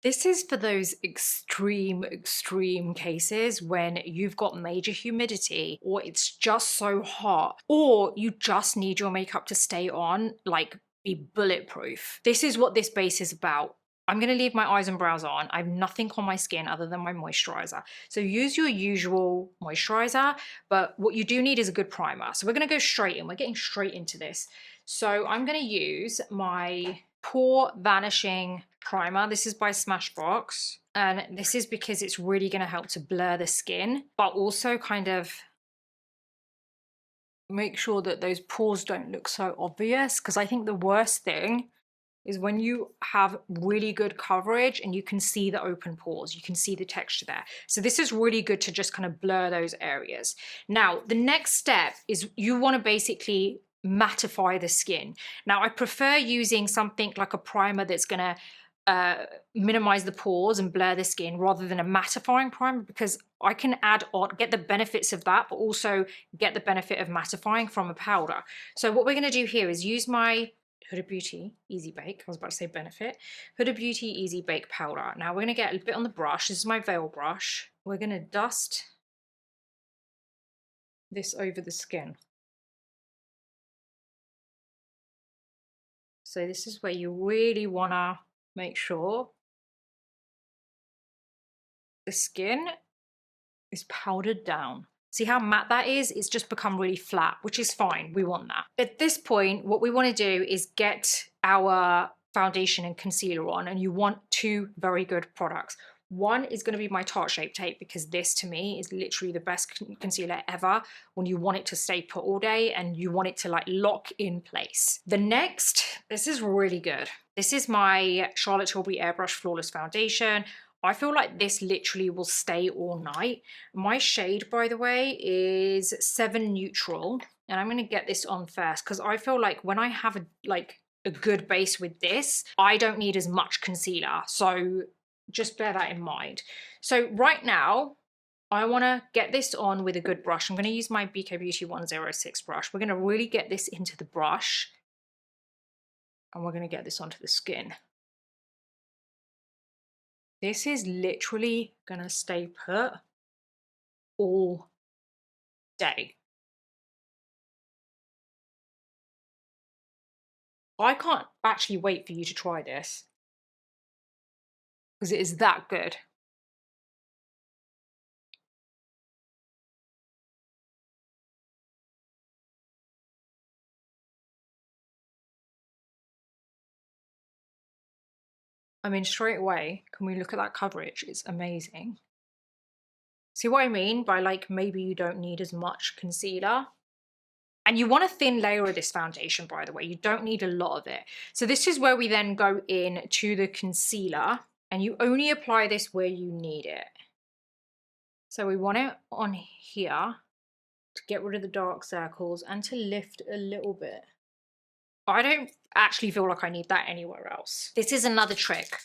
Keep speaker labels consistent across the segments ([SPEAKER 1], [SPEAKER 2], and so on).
[SPEAKER 1] This is for those extreme cases when you've got major humidity, or it's just so hot, or you just need your makeup to stay on, like be bulletproof. This is what this base is about. I'm going to leave my eyes and brows on. I have nothing on my skin other than my moisturizer. So use your usual moisturizer, but what you do need is a good primer. So we're going to go straight in. We're getting straight into this. So I'm going to use my Pore Vanishing Primer. This is by Smashbox. And this is because it's really going to help to blur the skin, but also kind of make sure that those pores don't look so obvious. Because I think the worst thing is when you have really good coverage and you can see the open pores, you can see the texture there. So this is really good to just kind of blur those areas. Now, the next step is you want to basically mattify the skin. Now, I prefer using something like a primer that's going to minimize the pores and blur the skin rather than a mattifying primer, because I can add on, get the benefits of that, but also get the benefit of mattifying from a powder. So what we're going to do here is use my Huda Beauty Easy Bake, I was about to say Benefit, Huda Beauty Easy Bake Powder. Now we're going to get a bit on the brush. This is my veil brush. We're going to dust this over the skin. So this is where you really want to make sure the skin is powdered down. See how matte that is? It's just become really flat, which is fine. We want that. At this point, what we want to do is get our foundation and concealer on, and you want two very good products. One is going to be my Tarte Shape Tape, because this to me is literally the best concealer ever when you want it to stay put all day and you want it to like lock in place. The next, this is really good. This is my Charlotte Tilbury Airbrush Flawless Foundation. I feel like this literally will stay all night. My shade, by the way, is 7 Neutral. And I'm going to get this on first because I feel like when I have a good base with this, I don't need as much concealer. So just bear that in mind. So right now, I want to get this on with a good brush. I'm going to use my BK Beauty 106 brush. We're going to really get this into the brush. And we're going to get this onto the skin. This is literally gonna stay put all day. I can't actually wait for you to try this because it is that good. I mean, straight away, can we look at that coverage? It's amazing. See what I mean by like maybe you don't need as much concealer? And you want a thin layer of this foundation, by the way. You don't need a lot of it. So this is where we then go in to the concealer, and you only apply this where you need it. So we want it on here to get rid of the dark circles and to lift a little bit. I don't actually feel like I need that anywhere else. This is another trick.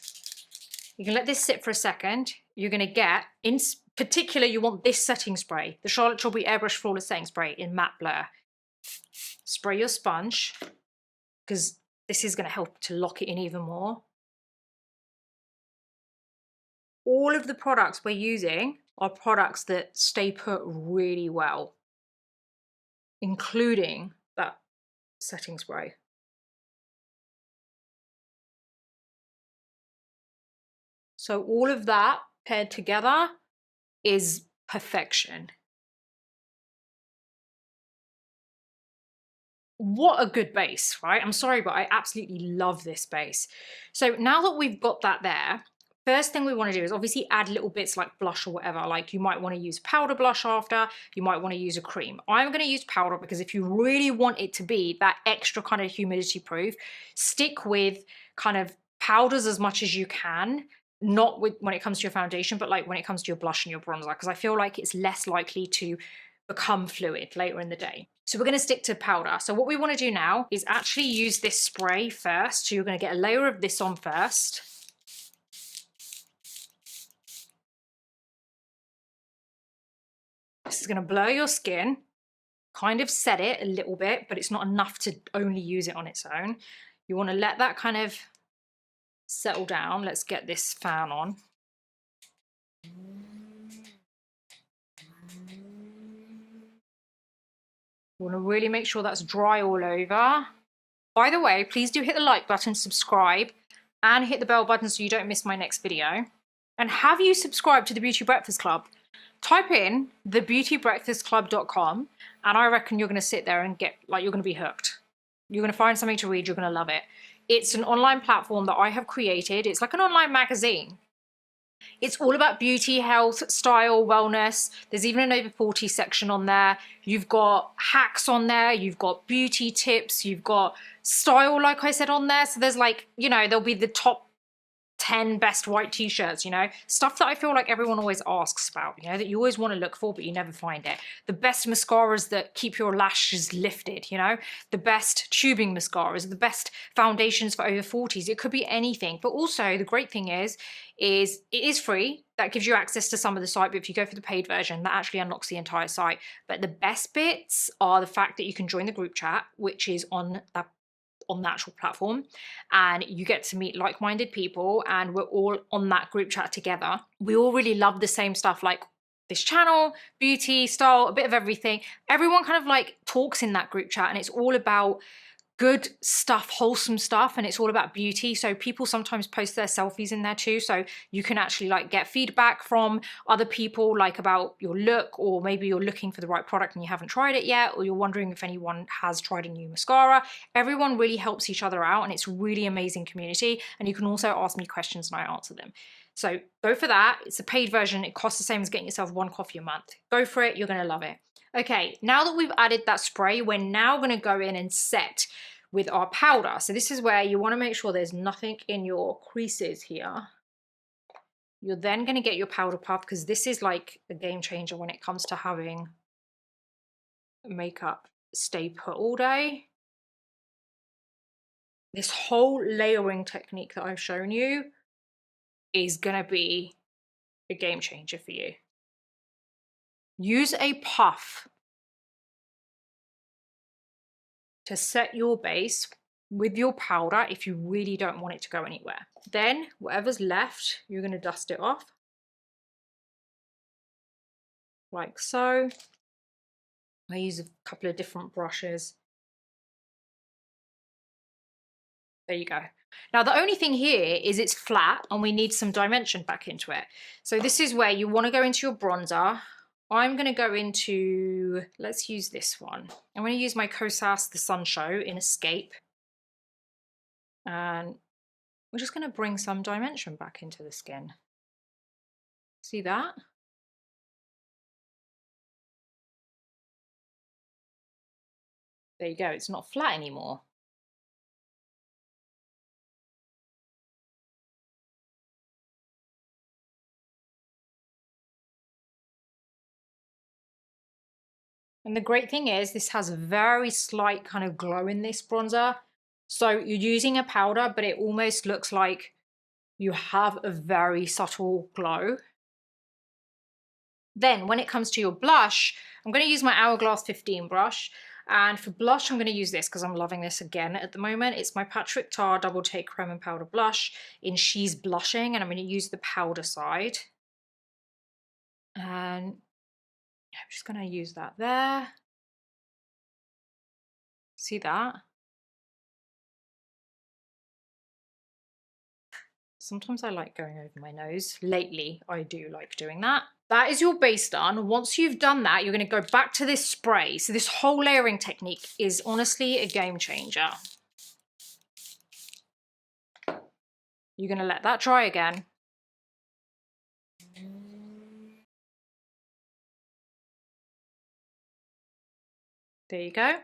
[SPEAKER 1] You can let this sit for a second. You're going to get, in particular, you want this setting spray, the Charlotte Tilbury Airbrush Flawless Setting Spray in Matte Blur. Spray your sponge, because this is going to help to lock it in even more. All of the products we're using are products that stay put really well, including that setting spray. So all of that paired together is perfection. What a good base, right? I'm sorry, but I absolutely love this base. So now that we've got that there, first thing we want to do is obviously add little bits like blush or whatever. Like you might want to use powder blush after, you might want to use a cream. I'm going to use powder because if you really want it to be that extra kind of humidity proof, stick with kind of powders as much as you can. Not with when it comes to your foundation, but like when it comes to your blush and your bronzer, because I feel like it's less likely to become fluid later in the day. So we're going to stick to powder. So what we want to do now is actually use this spray first. So you're going to get a layer of this on first. This is going to blur your skin, kind of set it a little bit, but it's not enough to only use it on its own. You want to let that kind of settle down. Let's get this fan on. You want to really make sure that's dry all over. By the way, please do hit the like button, subscribe, and hit the bell button so you don't miss my next video. And have you subscribed to the Beauty Breakfast Club? Type in thebeautybreakfastclub.com and I reckon you're going to sit there and get, like, you're going to be hooked. You're going to find something to read, you're going to love it. It's an online platform that I have created. It's like an online magazine. It's all about beauty, health, style, wellness. There's even an over 40 section on there. You've got hacks on there. You've got beauty tips. You've got style, like I said, on there. So there's like, you know, there'll be the top 10 best white t-shirts, you know, stuff that I feel like everyone always asks about, you know, that you always want to look for, but you never find it. The best mascaras that keep your lashes lifted, you know, the best tubing mascaras, the best foundations for over 40s. It could be anything. But also the great thing is it is free. That gives you access to some of the site, but if you go for the paid version, that actually unlocks the entire site. But the best bits are the fact that you can join the group chat, which is on the actual platform, and you get to meet like-minded people, and we're all on that group chat together. We all really love the same stuff, like this channel, beauty, style, a bit of everything. Everyone kind of like talks in that group chat, and it's all about good stuff, wholesome stuff, and it's all about beauty. So people sometimes post their selfies in there too, so you can actually like get feedback from other people, like about your look, or maybe you're looking for the right product and you haven't tried it yet, or you're wondering if anyone has tried a new mascara. Everyone really helps each other out, and it's a really amazing community. And you can also ask me questions and I answer them. So go for that. It's a paid version. It costs the same as getting yourself one coffee a month. Go for it. You're going to love it. Okay, now that we've added that spray, we're now going to go in and set with our powder. So this is where you want to make sure there's nothing in your creases here. You're then going to get your powder puff, because this is like a game changer when it comes to having makeup stay put all day. This whole layering technique that I've shown you is going to be a game changer for you. Use a puff to set your base with your powder if you really don't want it to go anywhere. Then whatever's left, you're going to dust it off like so. I use a couple of different brushes. There you go. Now the only thing here is it's flat and we need some dimension back into it. So this is where you want to go into your bronzer. I'm going to go into, let's use this one. I'm going to use my KOSAS The Sun Show in Escape. And we're just going to bring some dimension back into the skin. See that? There you go. It's not flat anymore. And the great thing is this has a very slight kind of glow in this bronzer. So you're using a powder, but it almost looks like you have a very subtle glow. Then when it comes to your blush, I'm going to use my Hourglass 15 brush. And for blush, I'm going to use this because I'm loving this again at the moment. It's my Patrick Tar Double Take Creme and Powder Blush in She's Blushing. And I'm going to use the powder side. And I'm just going to use that there. See that? Sometimes I like going over my nose. Lately, I do like doing that. That is your base done. Once you've done that, you're going to go back to this spray. So this whole layering technique is honestly a game changer. You're going to let that dry again. There you go.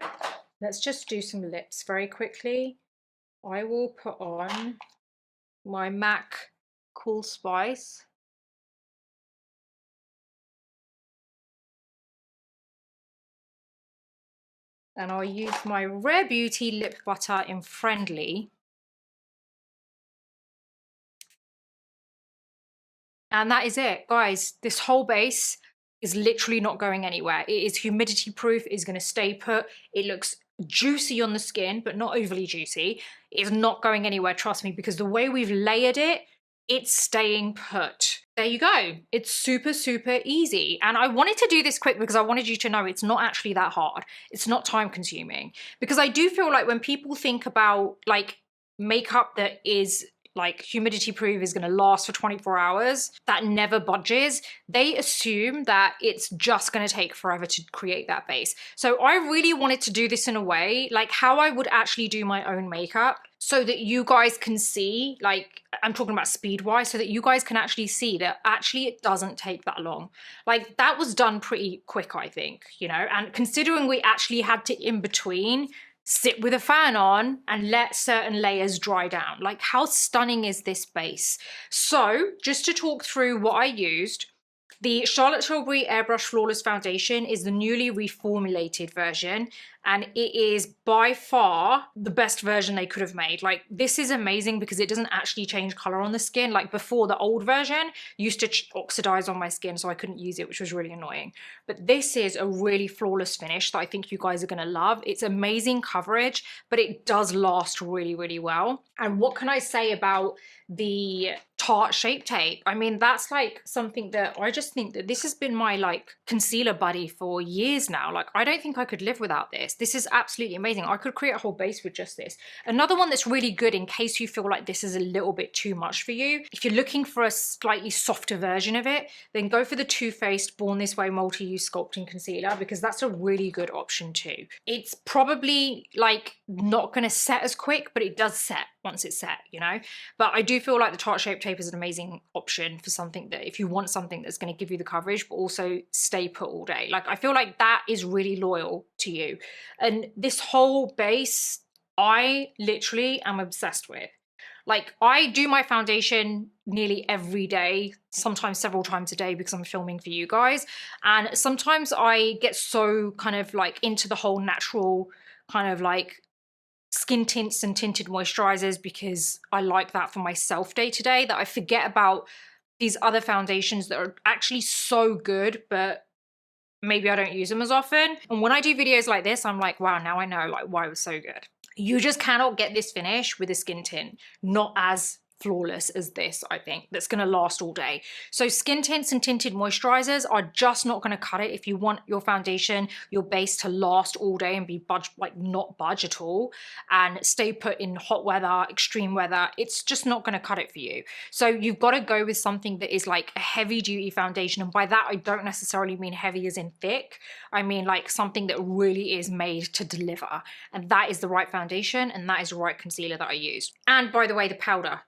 [SPEAKER 1] Let's just do some lips very quickly. I will put on my MAC Cool Spice. And I'll use my Rare Beauty Lip Butter in Friendly. And that is it, guys. This whole base is literally not going anywhere. It is humidity proof, it's going to stay put. It looks juicy on the skin, but not overly juicy. It's not going anywhere, trust me, because the way we've layered it, it's staying put. There you go. It's super, super easy. And I wanted to do this quick because I wanted you to know it's not actually that hard. It's not time consuming. Because I do feel like when people think about like makeup that is like humidity proof is going to last for 24 hours, that never budges, they assume that it's just going to take forever to create that base. So I really wanted to do this in a way like how I would actually do my own makeup, so that you guys can see, like I'm talking about speed wise, so that you guys can actually see that actually it doesn't take that long. Like that was done pretty quick, I think, you know, and considering we actually had to in between sit with a fan on and let certain layers dry down. Like how stunning is this base? So just to talk through what I used, the Charlotte Tilbury Airbrush Flawless Foundation is the newly reformulated version, and it is by far the best version they could have made. Like this is amazing because it doesn't actually change color on the skin. Like before, the old version used to oxidize on my skin, so I couldn't use it, which was really annoying. But this is a really flawless finish that I think you guys are gonna love. It's amazing coverage, but it does last really, really well. And what can I say about the Tarte Shape Tape? I mean, that's like something that I just think that this has been my like concealer buddy for years now. Like I don't think I could live without this. This is absolutely amazing. I could create a whole base with just this. Another one that's really good in case you feel like this is a little bit too much for you, if you're looking for a slightly softer version of it, then go for the Too Faced Born This Way Multi-Use Sculpting Concealer, because that's a really good option too. It's probably like not gonna set as quick, but it does set once it's set, you know? But I do feel like the Tarte Shape Tape is an amazing option for something that, if you want something that's gonna give you the coverage, but also stay put all day. Like I feel like that is really loyal to you. And this whole base, I literally am obsessed with. Like I do my foundation nearly every day, sometimes several times a day because I'm filming for you guys. And sometimes I get so kind of like into the whole natural kind of like skin tints and tinted moisturizers because I like that for myself day to day, that I forget about these other foundations that are actually so good, but maybe I don't use them as often. And when I do videos like this, I'm like, wow, now I know like why it was so good. You just cannot get this finish with a skin tint, not as flawless as this, I think, that's going to last all day. So skin tints and tinted moisturizers are just not going to cut it if you want your foundation, your base to last all day and be not budge at all and stay put in hot weather, extreme weather. It's just not going to cut it for you. So you've got to go with something that is like a heavy duty foundation. And by that, I don't necessarily mean heavy as in thick. I mean like something that really is made to deliver. And that is the right foundation and that is the right concealer that I used. And by the way, the powder.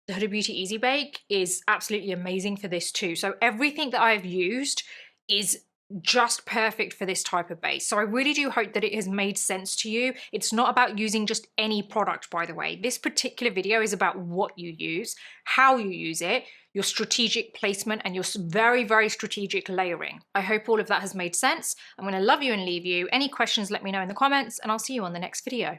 [SPEAKER 1] The Huda Beauty Easy Bake is absolutely amazing for this too. So everything that I've used is just perfect for this type of base. So I really do hope that it has made sense to you. It's not about using just any product, by the way. This particular video is about what you use, how you use it, your strategic placement, and your very, very strategic layering. I hope all of that has made sense. I'm going to love you and leave you. Any questions, let me know in the comments, and I'll see you on the next video.